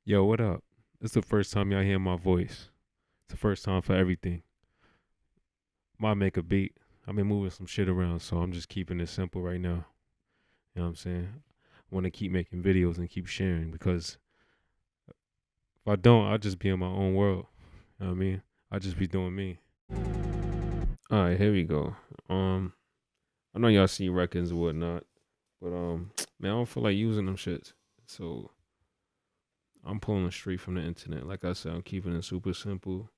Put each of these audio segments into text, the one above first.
Yo, what up? It's the first time y'all hear my voice. It's the first time for everything. Might make a beat. I've been moving some shit around, so I'm just keeping it simple right now. You know what I'm saying? I want to keep making videos and keep sharing because if I don't, I'll just be in my own world. You know what I mean? I'll just be doing me. All right, here we go. I know y'all see records and whatnot, but man, I don't feel like using them shits. So I'm pulling it straight from the internet. Like I said, I'm keeping it super simple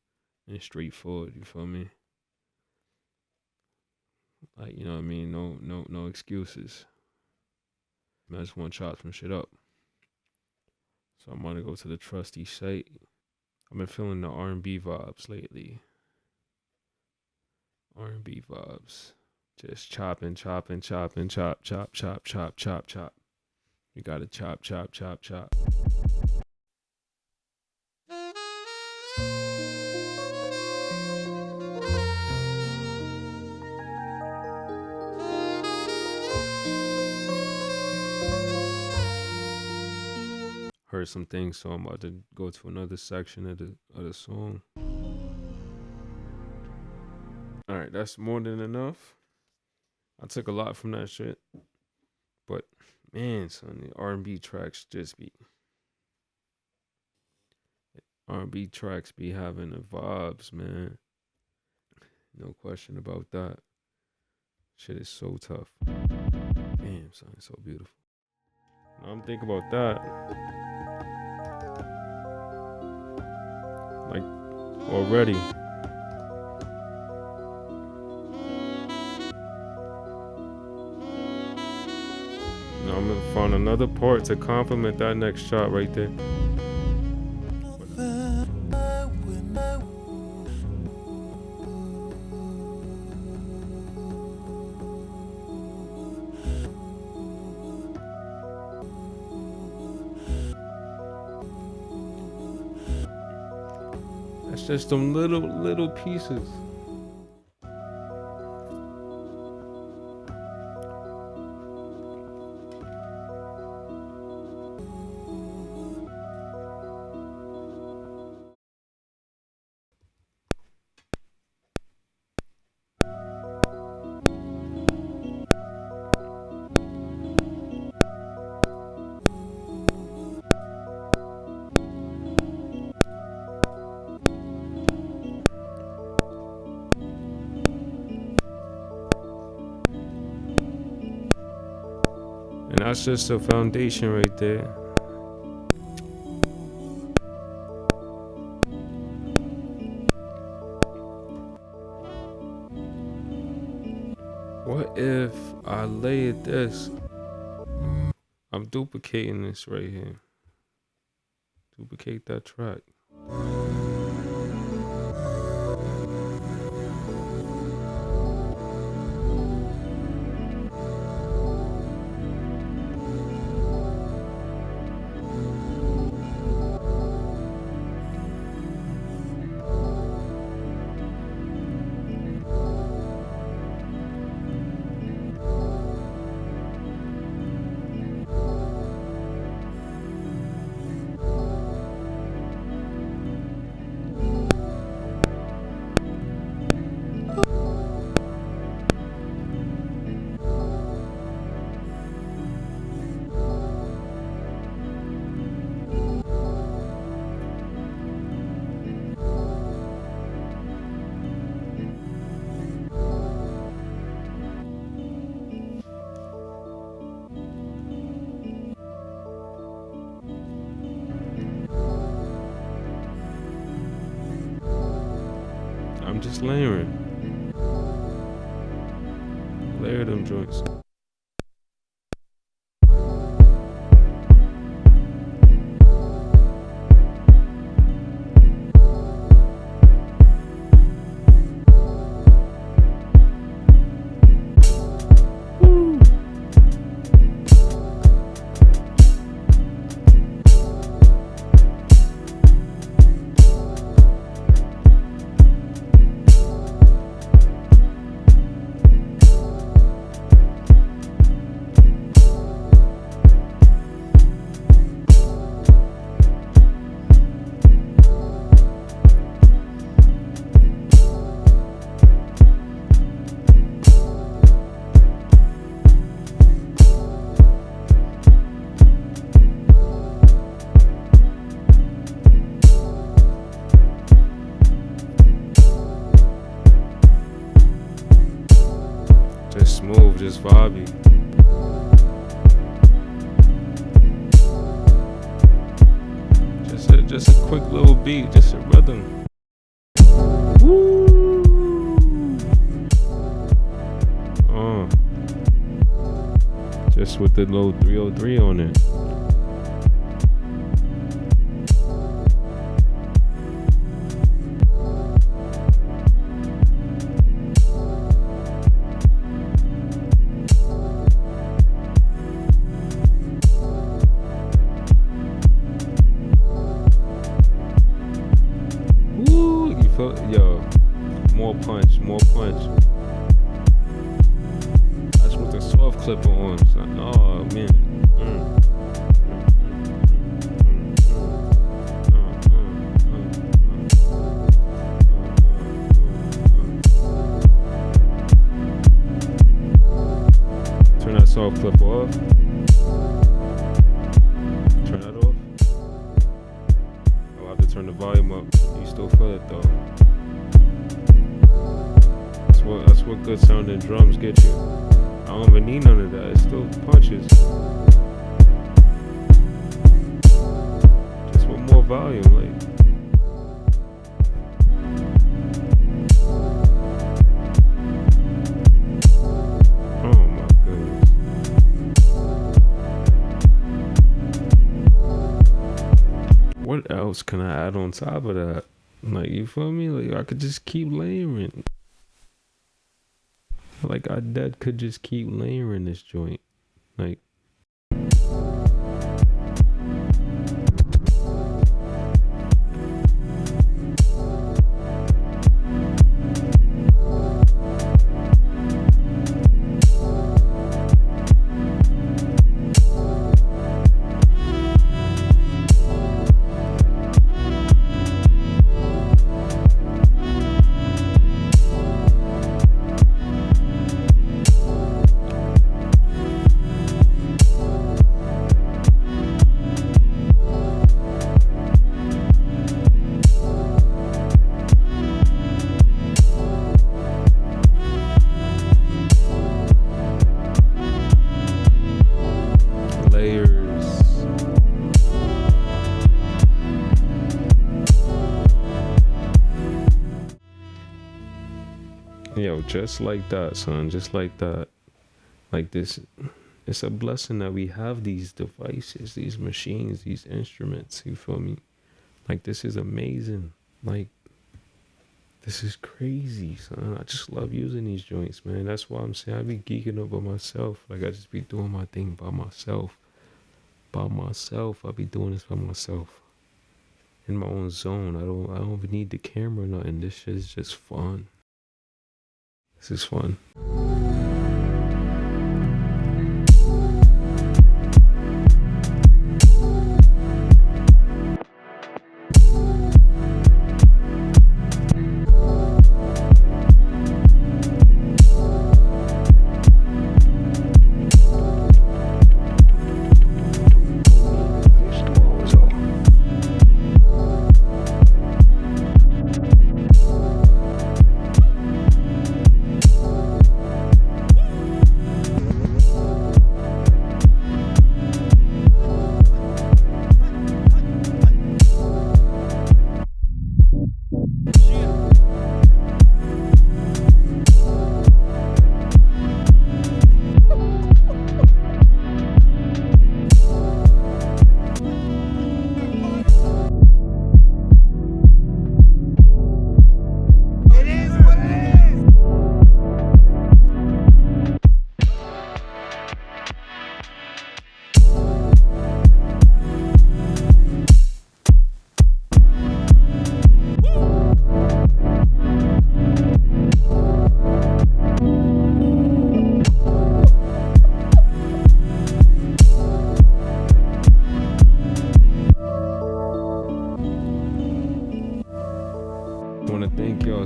and straightforward. You feel me? Like, you know what I mean? No excuses. I just want to chop some shit up. So I'm gonna go to the trusty site. I've been feeling the R&B vibes lately. R&B vibes. Just chopping, chop, chop, chop. You gotta chop, chop, chop, chop. Heard some things, so I'm about to go to another section of the song. All right, that's more than enough. I took a lot from that shit, but man, son, the R&B tracks just be R&B tracks be having the vibes, man. No question about that. Shit is so tough. Damn, son, it's so beautiful. Now I'm thinking about that. Like already. Now I'm gonna find another part to complement that next shot right there. That's just some little pieces. And that's just the foundation right there. What if I layered this? I'm duplicating this right here. Duplicate that track. I'm just layering. Layer them joints. Just smooth, just vibey. Just a quick little beat, just a rhythm. Woo! Just with the little 303 on it. Yo, more punch. I just want the soft clipper on. Son. Oh man. Turn that soft clipper off. Turn that off. I'll have to turn the volume up. You still feel it though. That's what good sounding drums get you. I don't even need none of that. It still punches. Just with more volume, like. Oh my goodness. What else can I add on top of that? Like, you feel me? Like, I could just keep layering. Like, I dead could just keep layering this joint. Like, yo, just like that, son, just like that. Like this, it's a blessing that we have these devices, these machines, these instruments, you feel me? Like, this is amazing. Like, this is crazy, son. I just love using these joints, man. That's why I'm saying I be geeking up by myself. Like, I just be doing my thing by myself. I be doing this by myself. In my own zone. I don't even need the camera or nothing. This shit is just fun. This is fun.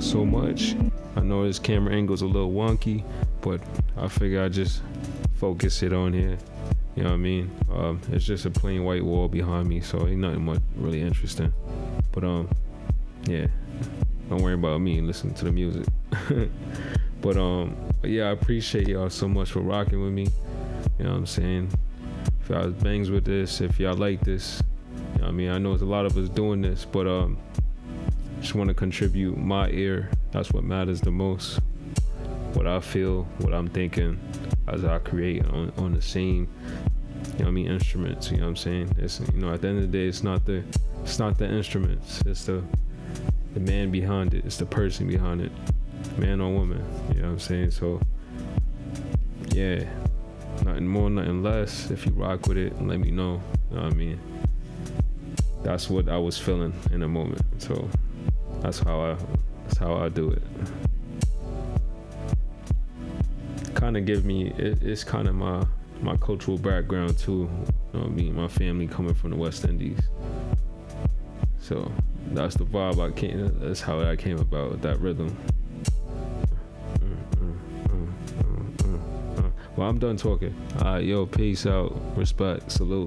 So much. I know this camera angle's a little wonky, but I figure I just focus it on here. You know what I mean? It's just a plain white wall behind me, so ain't nothing much really interesting. But yeah, don't worry about me and listen to the music. But But yeah, I appreciate y'all so much for rocking with me. You know what I'm saying? If y'all bangs with this, if y'all like this, you know what I mean? I know there's a lot of us doing this, but just want to contribute my ear. That's what matters the most. What I feel, what I'm thinking as I create on the same, you know what I mean, instruments. You know what I'm saying? It's, you know, at the end of the day, it's not the instruments. It's the man behind it. It's the person behind it. Man or woman. You know what I'm saying? So yeah, nothing more, nothing less. If you rock with it, let me know. You know what I mean? That's what I was feeling in the moment. So that's how I do it. Kind of give me, it's kind of my cultural background too. You know what I mean? My family coming from the West Indies. So that's the vibe that's how I came about, that rhythm. Well, I'm done talking. Yo, peace out, respect, salute.